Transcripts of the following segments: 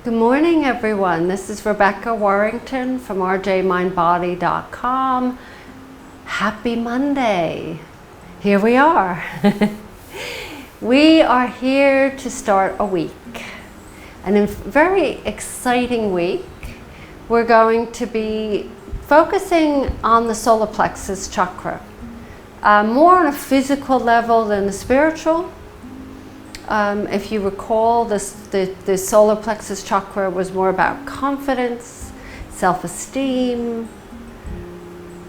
Good morning, everyone. This is Rebecca Warrington from rjmindbody.com. Happy Monday. Here we are. We are here to start a week. And a very exciting week. We're going to be focusing on the solar plexus chakra. More on a physical level than the spiritual. If you recall, the solar plexus chakra was more about confidence, self-esteem.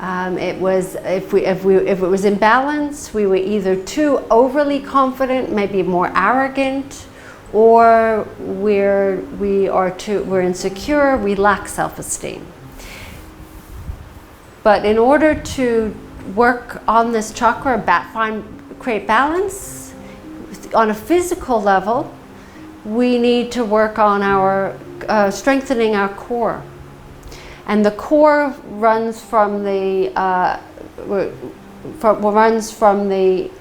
It was if it was in balance, we were either too overly confident, maybe more arrogant, or we're insecure, we lack self-esteem. But in order to work on this chakra, create balance, on a physical level, we need to work on our strengthening our core. And the core runs from the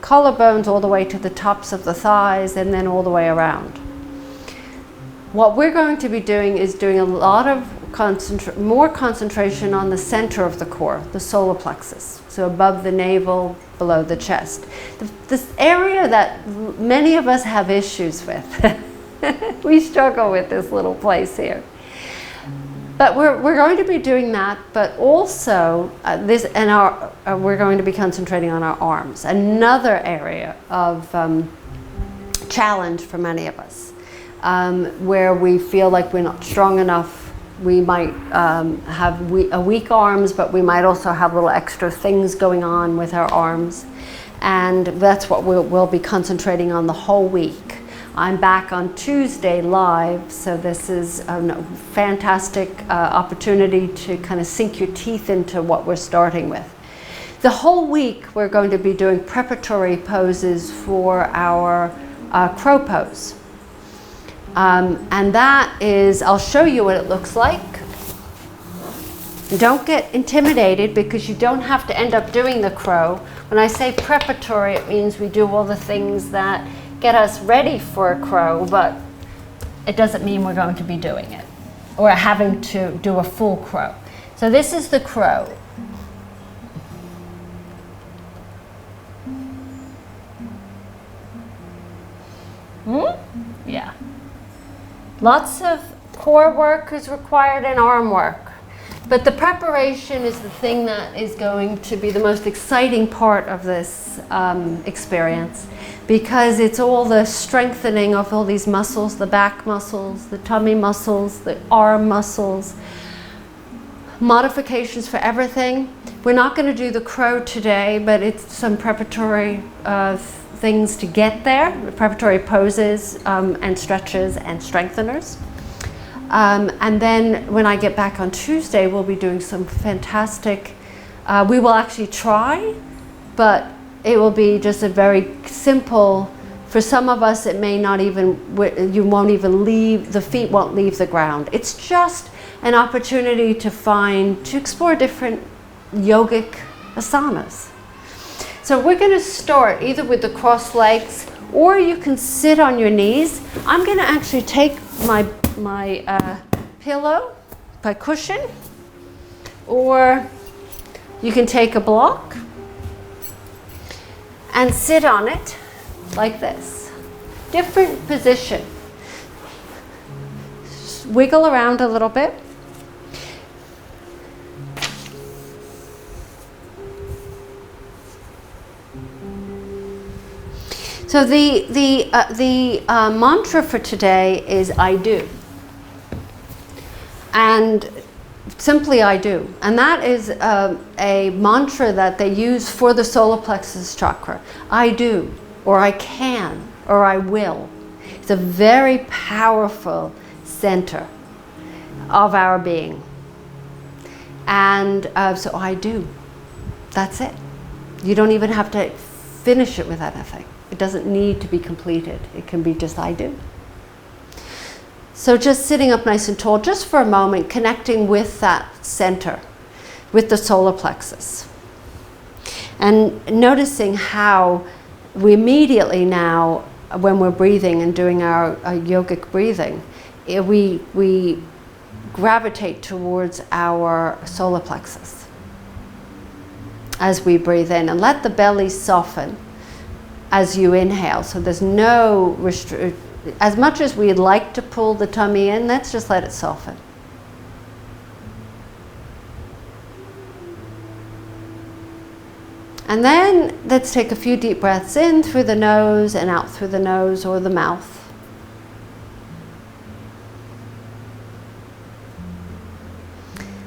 collarbones all the way to the tops of the thighs and then all the way around. What we're going to be doing is doing a lot of more concentration on the center of the core, the solar plexus, so above the navel, below the chest. This area that many of us have issues with. We struggle with this little place here. But we're going to be doing that, but also we're going to be concentrating on our arms, another area of challenge for many of us, where we feel like we're not strong enough. We might have weak arms, but we might also have little extra things going on with our arms. And that's what we'll be concentrating on the whole week. I'm back on Tuesday live, so this is a fantastic opportunity to kind of sink your teeth into what we're starting with. The whole week we're going to be doing preparatory poses for our crow pose. And that is, I'll show you what it looks like. Don't get intimidated because you don't have to end up doing the crow. When I say preparatory, it means we do all the things that get us ready for a crow, but it doesn't mean we're going to be doing it or having to do a full crow. So this is the crow. Yeah. Lots of core work is required and arm work. But the preparation is the thing that is going to be the most exciting part of this experience, because it's all the strengthening of all these muscles, the back muscles, the tummy muscles, the arm muscles, modifications for everything. We're not going to do the crow today, but it's some preparatory things to get there, preparatory poses and stretches and strengtheners. And then when I get back on Tuesday, we'll be doing some fantastic, we will actually try, but it will be just a very simple, for some of us it may not even, you won't even leave, the feet won't leave the ground. It's just an opportunity to explore different yogic asanas. So we're going to start either with the crossed legs, or you can sit on your knees. I'm going to actually take my pillow, my cushion, or you can take a block and sit on it like this. Different position. Just wiggle around a little bit. So the mantra for today is I do. And simply I do. And that is a mantra that they use for the solar plexus chakra. I do, or I can, or I will. It's a very powerful center of our being. And so I do. That's it. You don't even have to finish it with anything. It doesn't need to be completed. It can be just I do. So just sitting up nice and tall, just for a moment, connecting with that center, with the solar plexus. And noticing how we immediately now, when we're breathing and doing our yogic breathing, we gravitate towards our solar plexus as we breathe in, and let the belly soften as you inhale. So there's no as much as we'd like to pull the tummy in, let's just let it soften. And then let's take a few deep breaths in through the nose and out through the nose or the mouth.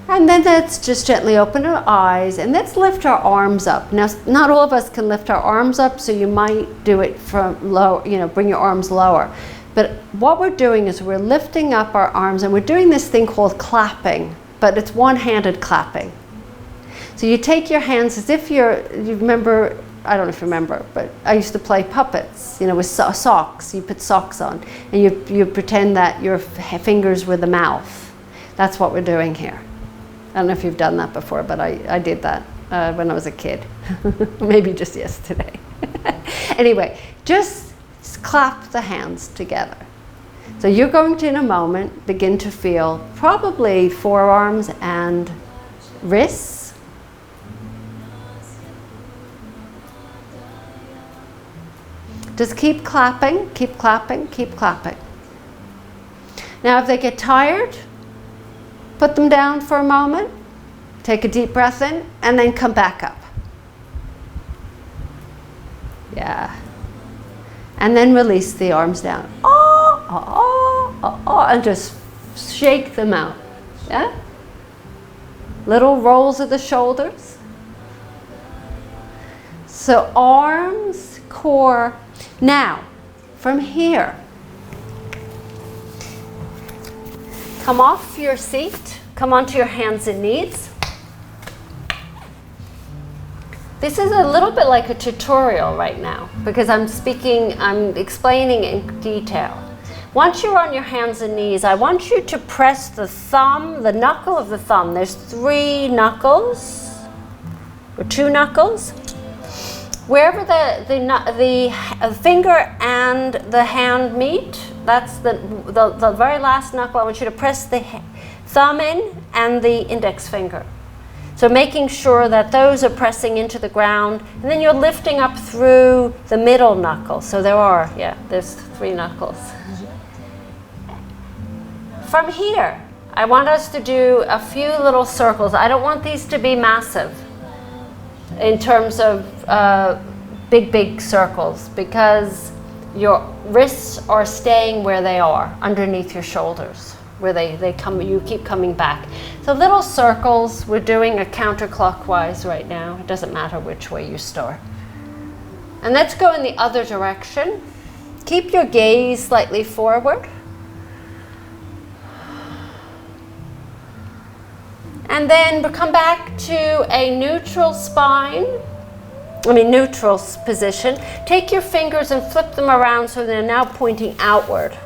And then let's just gently open our eyes and let's lift our arms up. Now, not all of us can lift our arms up, so you might do it from low, bring your arms lower. But what we're doing is we're lifting up our arms, and we're doing this thing called clapping, but it's one-handed clapping. So you take your hands as if you remember, I don't know if you remember, but I used to play puppets, with socks. You put socks on, and you pretend that your fingers were the mouth. That's what we're doing here. I don't know if you've done that before, but I did that when I was a kid. Maybe just yesterday. Anyway, just clap the hands together. So you're going to, in a moment, begin to feel probably forearms and wrists. Just keep clapping, keep clapping, keep clapping. Now if they get tired, put them down for a moment, take a deep breath in, and then come back up. Yeah. And then release the arms down. Oh, oh, oh, oh, and just shake them out. Yeah? Little rolls of the shoulders. So arms, core. Now, from here, come off your seat, come onto your hands and knees. This is a little bit like a tutorial right now because I'm explaining in detail. Once you're on your hands and knees, I want you to press the thumb, the knuckle of the thumb. There's 3 knuckles, or 2 knuckles. Wherever the finger and the hand meet, that's the very last knuckle. I want you to press the thumb in and the index finger. So making sure that those are pressing into the ground, and then you're lifting up through the middle knuckle. So there's 3 knuckles. From here, I want us to do a few little circles. I don't want these to be massive in terms of big circles, because your wrists are staying where they are, underneath your shoulders, where they come. You keep coming back. So little circles. We're doing a counterclockwise right now. It doesn't matter which way you start. And let's go in the other direction. Keep your gaze slightly forward. And then come back to a neutral neutral position. Take your fingers and flip them around so they're now pointing outward.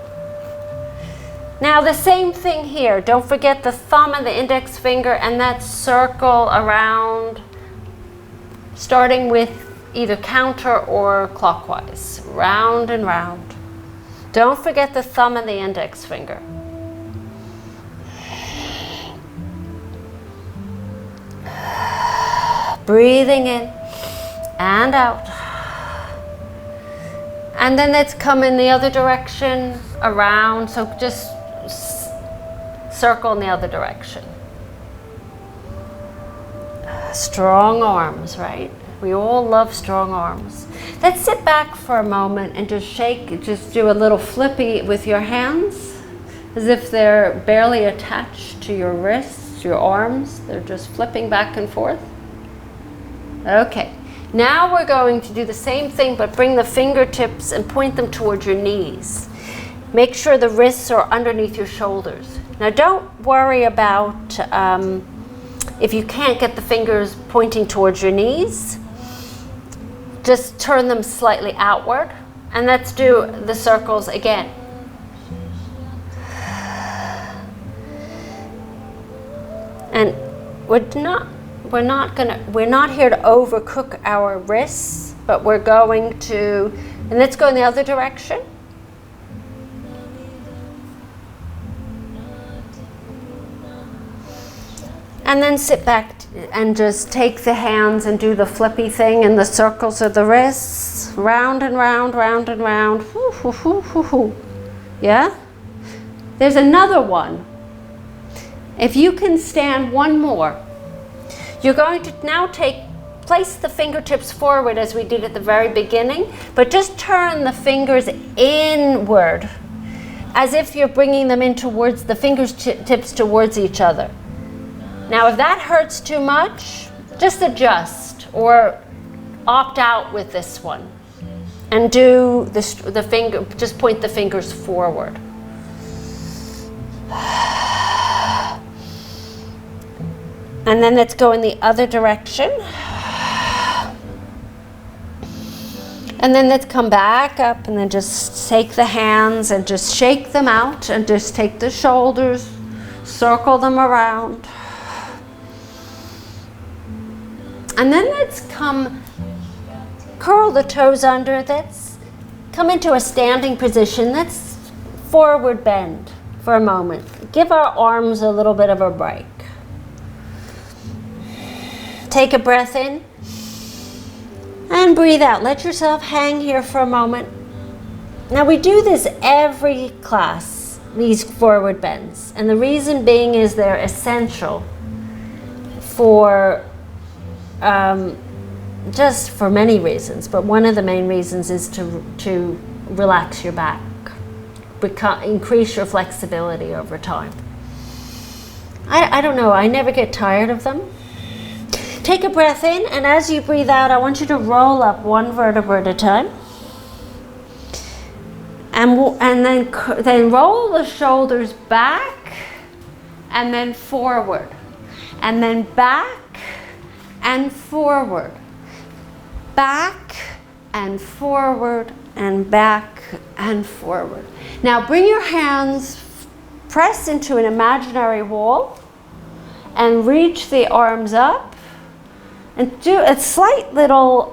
Now the same thing here. Don't forget the thumb and the index finger and that circle around, starting with either counter or clockwise. Round and round. Don't forget the thumb and the index finger. Breathing in and out. And then let's come in the other direction, around. So just circle in the other direction. Strong arms, right? We all love strong arms. Let's sit back for a moment and just do a little flippy with your hands, as if they're barely attached to your wrists, your arms. They're just flipping back and forth. Okay, now we're going to do the same thing, but bring the fingertips and point them towards your knees. Make sure the wrists are underneath your shoulders. Now don't worry about if you can't get the fingers pointing towards your knees. Just turn them slightly outward, and let's do the circles again. And we're not here to overcook our wrists, but we're going to, and let's go in the other direction. And then sit back and just take the hands and do the flippy thing in the circles of the wrists. Round and round, round and round. Hoo, hoo, hoo, hoo, hoo. Yeah? There's another one. If you can stand one more, you're going to now place the fingertips forward as we did at the very beginning, but just turn the fingers inward as if you're bringing them in towards the fingertips towards each other. Now, if that hurts too much, just adjust or opt out with this one and do the finger, just point the fingers forward. And then let's go in the other direction. And then let's come back up and then just take the hands and just shake them out and just take the shoulders, circle them around. And then let's curl the toes under. Let's come into a standing position. Let's forward bend for a moment. Give our arms a little bit of a break. Take a breath in and breathe out. Let yourself hang here for a moment. Now we do this every class, these forward bends. And the reason being is they're essential for, just for many reasons. But one of the main reasons is to relax your back, increase your flexibility over time. I don't know, I never get tired of them. Take a breath in, and as you breathe out, I want you to roll up one vertebra at a time. And then roll the shoulders back, and then forward. And then back and forward. Back and forward and back and forward. Now bring your hands, press into an imaginary wall, and reach the arms up. And do a slight little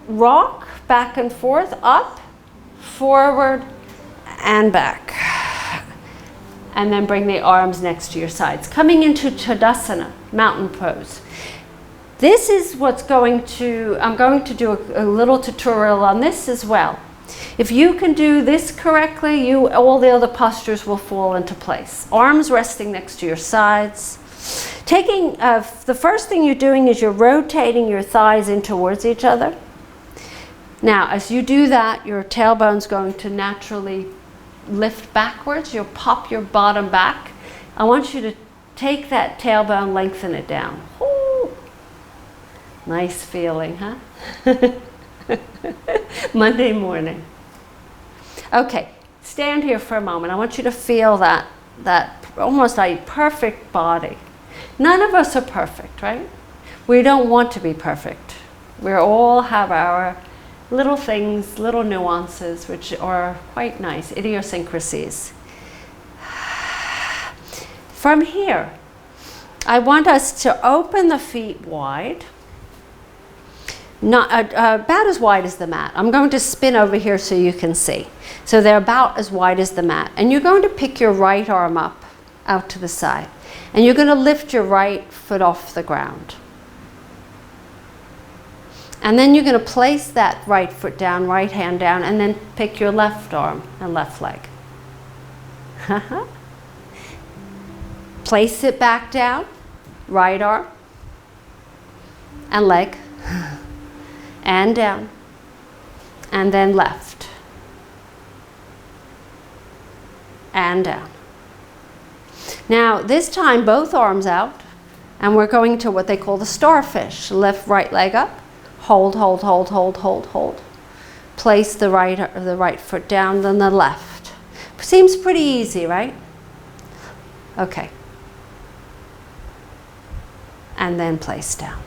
rock back and forth, up, forward, and back. And then bring the arms next to your sides. Coming into Tadasana, mountain pose. This is what's I'm going to do a little tutorial on this as well. If you can do this correctly, all the other postures will fall into place. Arms resting next to your sides. Taking, the first thing you're doing is you're rotating your thighs in towards each other. Now, as you do that, your tailbone's going to naturally lift backwards. You'll pop your bottom back. I want you to take that tailbone, lengthen it down. Ooh. Nice feeling, huh? Monday morning. Okay, stand here for a moment. I want you to feel that almost a perfect body. None of us are perfect, right? We don't want to be perfect. We all have our little things, little nuances, which are quite nice, idiosyncrasies. From here, I want us to open the feet wide, not about as wide as the mat. I'm going to spin over here so you can see. So they're about as wide as the mat. And you're going to pick your right arm up out to the side. And you're going to lift your right foot off the ground. And then you're going to place that right foot down, right hand down, and then pick your left arm and left leg. Place it back down, right arm and leg, and down, and then left, and down. Now, this time, both arms out, and we're going to what they call the starfish. Lift right leg up, hold, hold, hold, hold, hold, hold. Place the right foot down, then the left. Seems pretty easy, right? Okay. And then place down.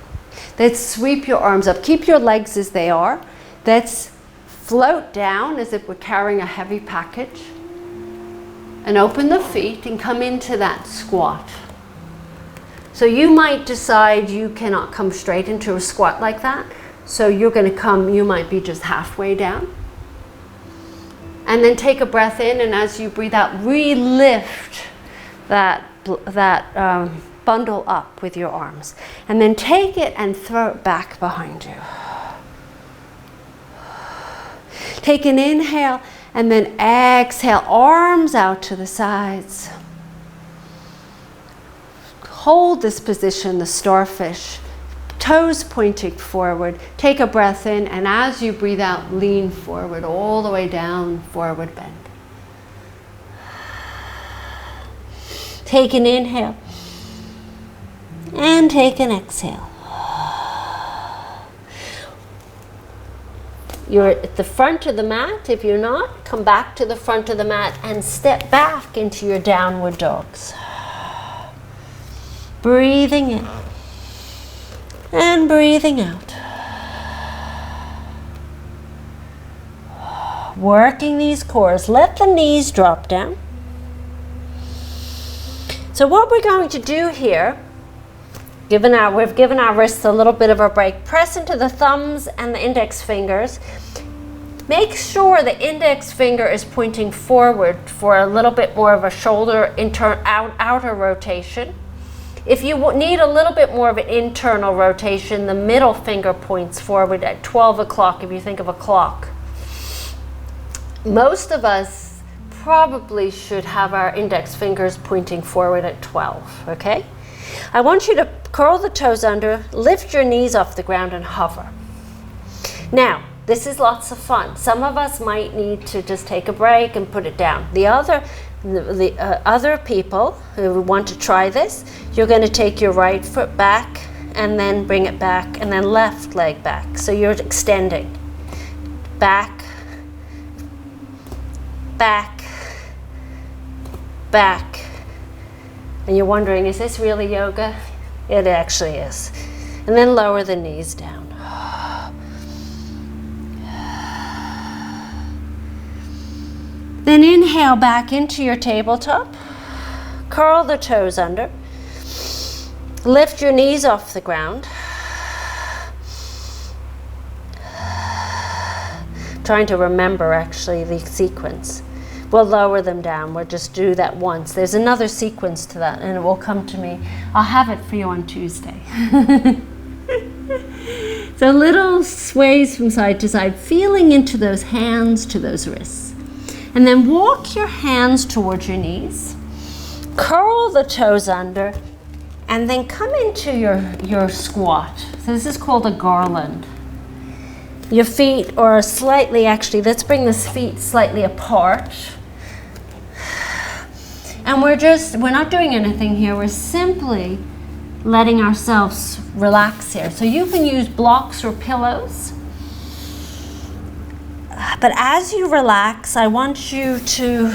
Let's sweep your arms up. Keep your legs as they are. Let's float down as if we're carrying a heavy package. And open the feet and come into that squat. So you might decide you cannot come straight into a squat like that. So you're going to come, you might be just halfway down. And then take a breath in, and as you breathe out, re-lift that bundle up with your arms. And then take it and throw it back behind you. Take an inhale and then exhale, arms out to the sides. Hold this position, the starfish, toes pointing forward. Take a breath in, and as you breathe out, lean forward, all the way down, forward bend. Take an inhale, and take an exhale. You're at the front of the mat. If you're not, come back to the front of the mat and step back into your downward dogs. Breathing in and breathing out. Working these cores. Let the knees drop down. So what we're going to do here, we've given our wrists a little bit of a break. Press into the thumbs and the index fingers. Make sure the index finger is pointing forward for a little bit more of a shoulder outer rotation. If you need a little bit more of an internal rotation, the middle finger points forward at 12 o'clock if you think of a clock. Most of us probably should have our index fingers pointing forward at 12, okay? I want you to curl the toes under, lift your knees off the ground and hover. Now, this is lots of fun. Some of us might need to just take a break and put it down. The other people who want to try this, you're going to take your right foot back and then bring it back and then left leg back. So you're extending. Back, back, back. And you're wondering, is this really yoga? It actually is. And then lower the knees down. Then inhale back into your tabletop. Curl the toes under. Lift your knees off the ground. Trying to remember actually the sequence. We'll lower them down. We'll just do that once. There's another sequence to that and it will come to me. I'll have it for you on Tuesday. So little sways from side to side, feeling into those hands to those wrists. And then walk your hands towards your knees. Curl the toes under. And then come into your squat. So this is called a garland. Your feet are slightly, actually, let's bring the feet slightly apart. And we're not doing anything here. We're simply letting ourselves relax here. So you can use blocks or pillows. But as you relax, I want you to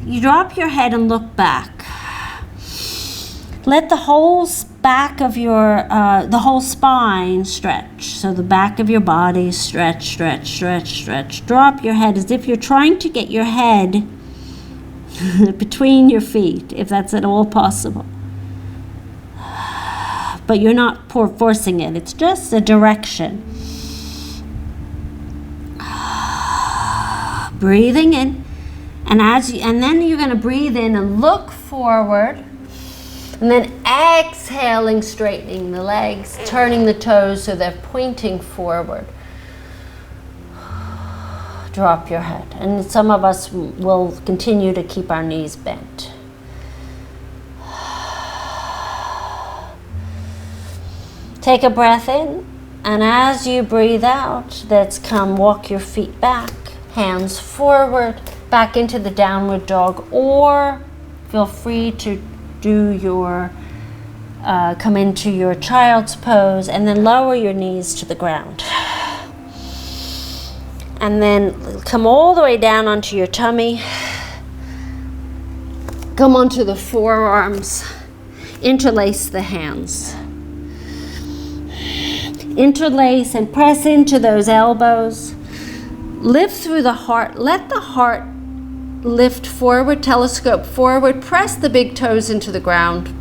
you drop your head and look back. Let the whole back of the whole spine stretch. So the back of your body stretch, stretch, stretch, stretch. Drop your head as if you're trying to get your head between your feet, if that's at all possible. But you're not forcing it. It's just a direction. Breathing in, and then you're going to breathe in and look forward, and then exhaling, straightening the legs, turning the toes so they're pointing forward. Drop your head, and some of us will continue to keep our knees bent. Take a breath in, and as you breathe out, walk your feet back. Hands forward, back into the downward dog, or feel free to do come into your child's pose and then lower your knees to the ground. And then come all the way down onto your tummy. Come onto the forearms. Interlace the hands. Interlace and press into those elbows. Lift through the heart. Let the heart lift forward, telescope forward. Press the big toes into the ground.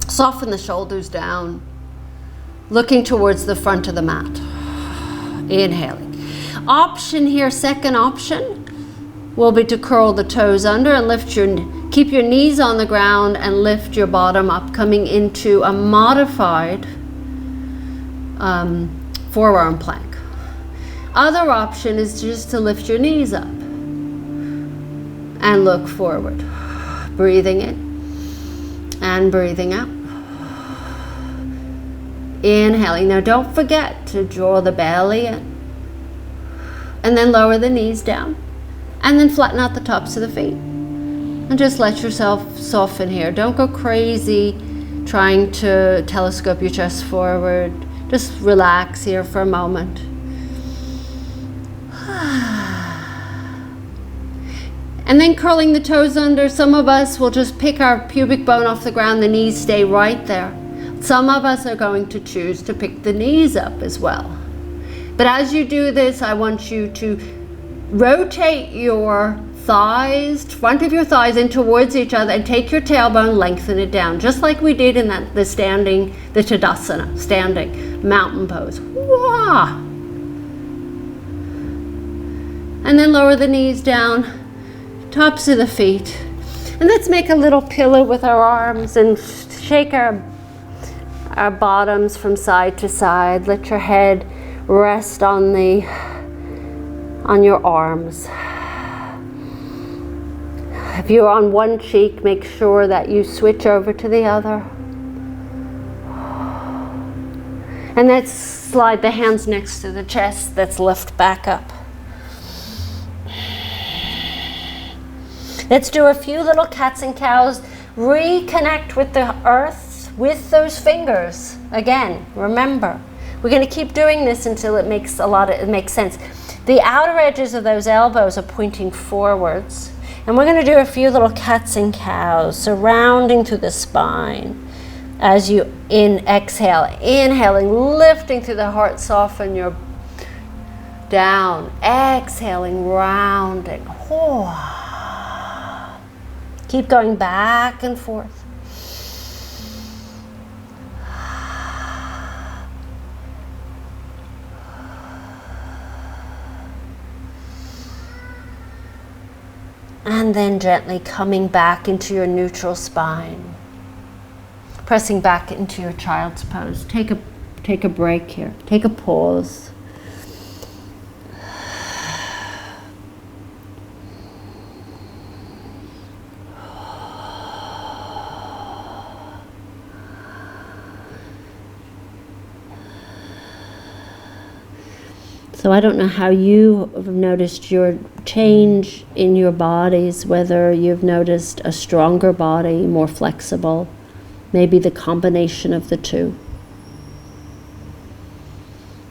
Soften the shoulders down. Looking towards the front of the mat. Inhaling. Option here, second option, will be to curl the toes under and lift your Keep your knees on the ground and lift your bottom up, coming into a modified forearm plank. Other option is just to lift your knees up and look forward. Breathing in and breathing out. Inhaling. Now don't forget to draw the belly in. And then lower the knees down. And then flatten out the tops of the feet. And just let yourself soften here. Don't go crazy trying to telescope your chest forward. Just relax here for a moment. And then curling the toes under. Some of us will just pick our pubic bone off the ground. The knees stay right there. Some of us are going to choose to pick the knees up as well. But as you do this, I want you to rotate your thighs, front of your thighs in towards each other, and take your tailbone, lengthen it down, just like we did in the Tadasana, standing mountain pose. Wah! And then lower the knees down, tops of the feet. And let's make a little pillow with our arms and shake our bottoms from side to side. Let your head rest on your arms. If you're on one cheek, make sure that you switch over to the other. And let's slide the hands next to the chest. Let's lift back up. Let's do a few little cats and cows. Reconnect with the earth with those fingers. Again, remember, we're going to keep doing this until it makes sense. The outer edges of those elbows are pointing forwards. And we're going to do a few little cats and cows surrounding through the spine. As you exhale, inhaling, lifting through the heart, soften your down. Exhaling, rounding. Keep going back and forth. And then gently coming back into your neutral spine. Pressing back into your child's pose. Take a break here. Take a pause. So I don't know how you have noticed your change in your bodies, whether you've noticed a stronger body, more flexible, maybe the combination of the two.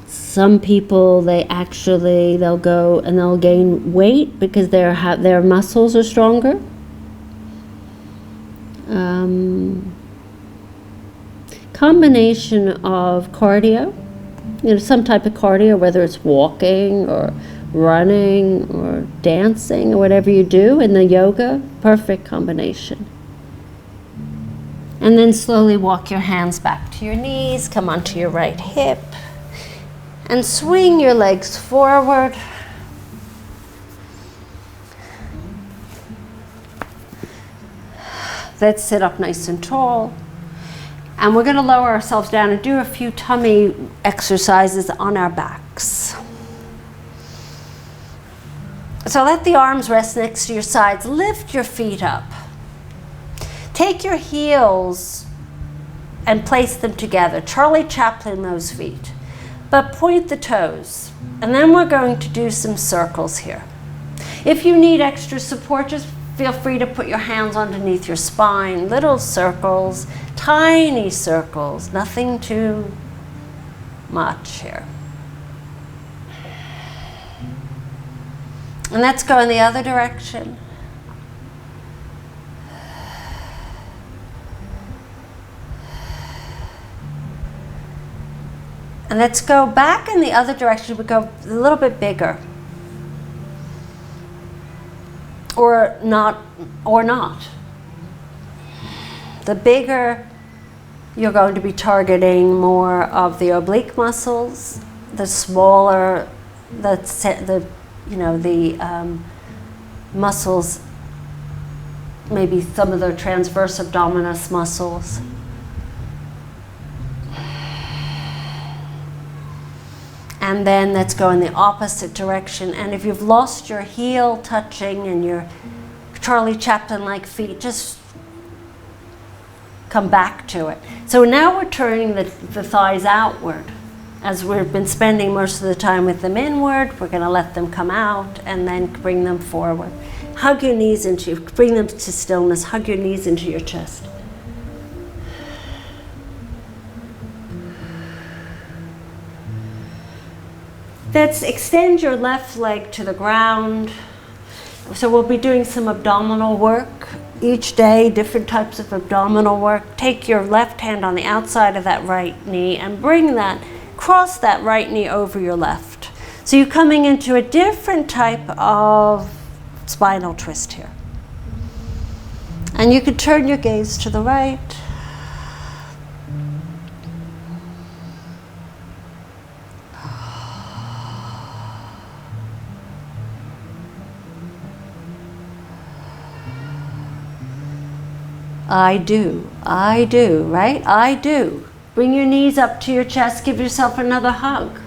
Some people, they'll go and they'll gain weight because their muscles are stronger. Combination of cardio. Some type of cardio, whether it's walking or running or dancing or whatever you do in the yoga, perfect combination. And then slowly walk your hands back to your knees, come onto your right hip, and swing your legs forward. Let's sit up nice and tall. And we're going to lower ourselves down and do a few tummy exercises on our backs. So let the arms rest next to your sides. Lift your feet up. Take your heels and place them together. Charlie Chaplin those feet. But point the toes. And then we're going to do some circles here. If you need extra support, just feel free to put your hands underneath your spine. Little circles. Tiny circles, nothing too much here. And let's go in the other direction. And let's go back in the other direction. We go a little bit bigger. Or not. The bigger, you're going to be targeting more of the oblique muscles. The smaller, the muscles maybe some of the transverse abdominis muscles. And then let's go in the opposite direction. And if you've lost your heel touching and your Charlie Chaplin-like feet, just come back to it. So now we're turning the thighs outward. As we've been spending most of the time with them inward, we're going to let them come out and then bring them forward. Hug your knees bring them to stillness. Hug your knees into your chest. Let's extend your left leg to the ground. So we'll be doing some abdominal work each day, different types of abdominal work. Take your left hand on the outside of that right knee and cross that right knee over your left. So you're coming into a different type of spinal twist here. And you can turn your gaze to the right. I do, right? I do. Bring your knees up to your chest, give yourself another hug.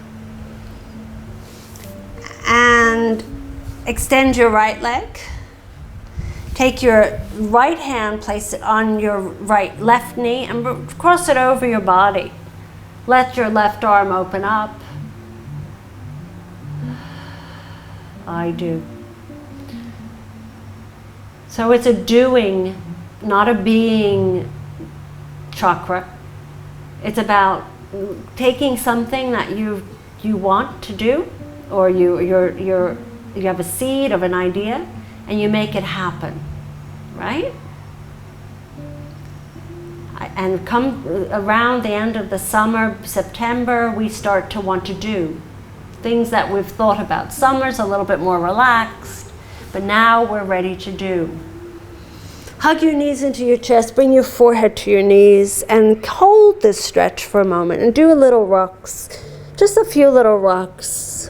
And extend your right leg. Take your right hand, place it on your left knee and cross it over your body. Let your left arm open up. I do. So it's a doing, not a being chakra. It's about taking something that you want to do, or you have a seed of an idea, and you make it happen, right? And come around the end of the summer, September, we start to want to do things that we've thought about. Summer's a little bit more relaxed, but now we're ready to do. Hug your knees into your chest, bring your forehead to your knees, and hold this stretch for a moment and do a little rocks, just a few little rocks.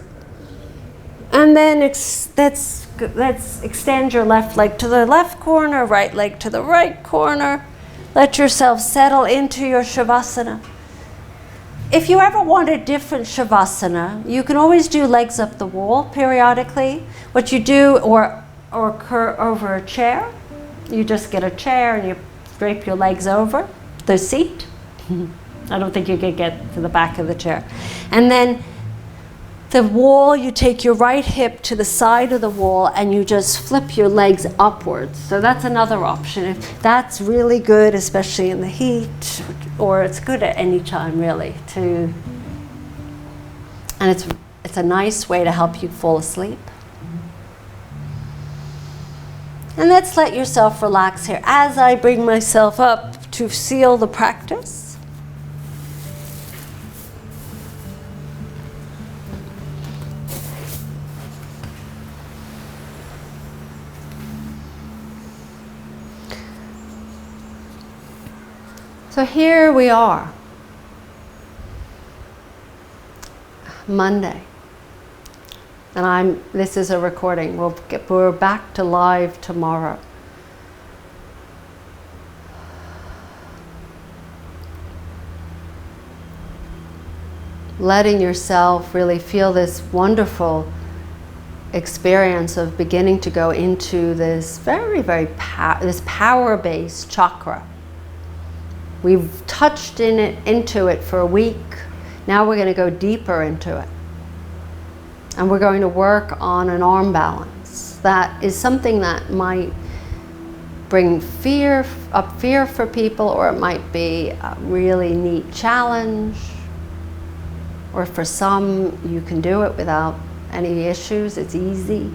And then let's extend your left leg to the left corner, right leg to the right corner. Let yourself settle into your Shavasana. If you ever want a different Shavasana, you can always do legs up the wall periodically. What you do, or curl over a chair. You just get a chair and you drape your legs over the seat. I don't think you could get to the back of the chair. And then the wall, you take your right hip to the side of the wall and you just flip your legs upwards. So that's another option. If that's really good, especially in the heat, or it's good at any time really. And it's a nice way to help you fall asleep. And let's let yourself relax here as I bring myself up to seal the practice. So here we are, Monday. And this is a recording. We're back to live tomorrow. Letting yourself really feel this wonderful experience of beginning to go into this very, very this power-based chakra. We've touched into it for a week. Now we're going to go deeper into it. And we're going to work on an arm balance. That is something that might bring fear for people, or it might be a really neat challenge. Or for some, you can do it without any issues. It's easy.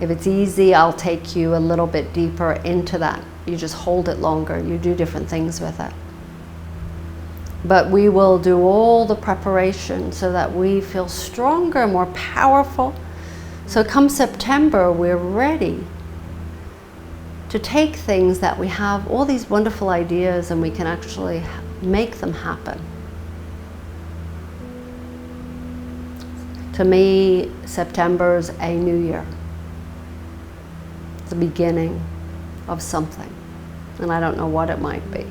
If it's easy, I'll take you a little bit deeper into that. You just hold it longer. You do different things with it. But we will do all the preparation so that we feel stronger, more powerful. So come September, we're ready to take things that we have, all these wonderful ideas, and we can actually make them happen. To me, September's a new year. It's the beginning. of something. And I don't know what it might be.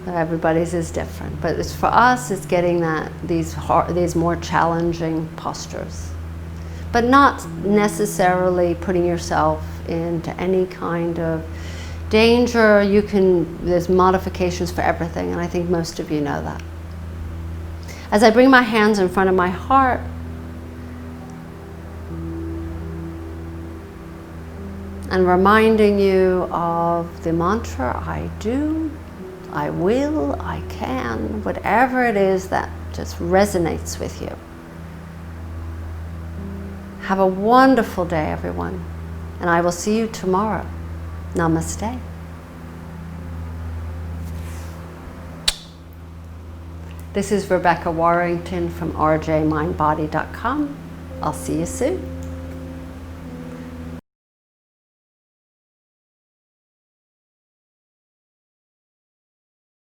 Everybody's is different, but it's, for us, it's getting these more challenging postures, but not necessarily putting yourself into any kind of danger. There's modifications for everything, and I think most of you know that. As I bring my hands in front of my heart, and reminding you of the mantra, I do, I will, I can, whatever it is that just resonates with you. Have a wonderful day, everyone, and I will see you tomorrow. Namaste. This is Rebecca Warrington from rjmindbody.com. I'll see you soon.